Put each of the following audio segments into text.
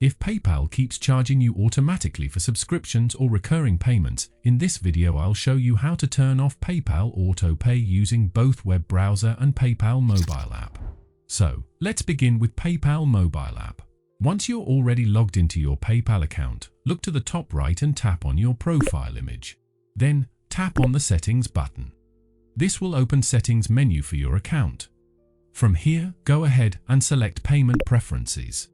If PayPal keeps charging you automatically for subscriptions or recurring payments, in this video I'll show you how to turn off PayPal Autopay using both web browser and PayPal mobile app. So, let's begin with PayPal mobile app. Once you're already logged into your PayPal account, look to the top right and tap on your profile image. Then, tap on the Settings button. This will open Settings menu for your account. From here, go ahead and select Payment Preferences.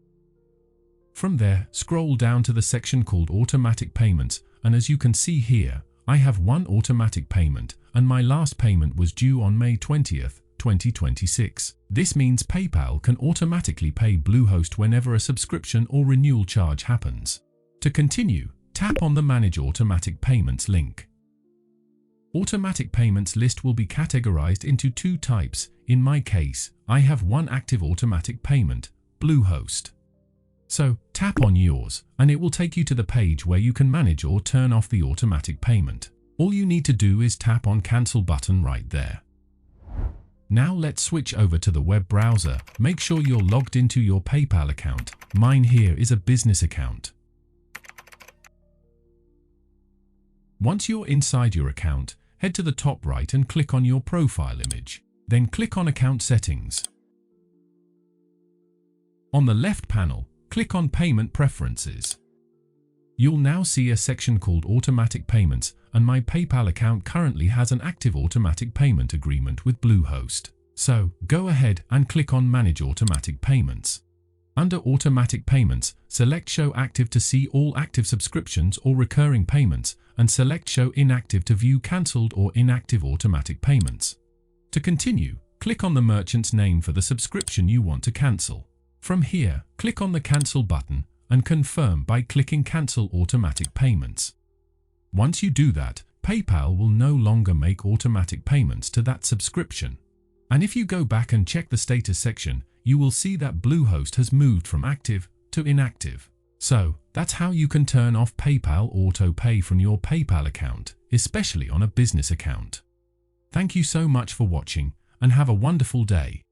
From there, scroll down to the section called Automatic Payments, and as you can see here, I have one automatic payment, and my last payment was due on May 20th, 2026. This means PayPal can automatically pay Bluehost whenever a subscription or renewal charge happens. To continue, tap on the Manage Automatic Payments link. Automatic payments list will be categorized into two types. In my case, I have one active automatic payment, Bluehost. So, tap on yours, and it will take you to the page where you can manage or turn off the automatic payment. All you need to do is tap on Cancel button right there. Now let's switch over to the web browser. Make sure you're logged into your PayPal account. Mine here is a business account. Once you're inside your account, head to the top right and click on your profile image. Then click on Account Settings. On the left panel, click on Payment Preferences. You'll now see a section called Automatic Payments, and my PayPal account currently has an active automatic payment agreement with Bluehost. So, go ahead and click on Manage Automatic Payments. Under Automatic Payments, select Show Active to see all active subscriptions or recurring payments, and select Show Inactive to view cancelled or inactive automatic payments. To continue, click on the merchant's name for the subscription you want to cancel. From here, click on the Cancel button and confirm by clicking Cancel Automatic Payments. Once you do that, PayPal will no longer make automatic payments to that subscription. And if you go back and check the status section, you will see that Bluehost has moved from active to inactive. So, that's how you can turn off PayPal Autopay from your PayPal account, especially on a business account. Thank you so much for watching, and have a wonderful day.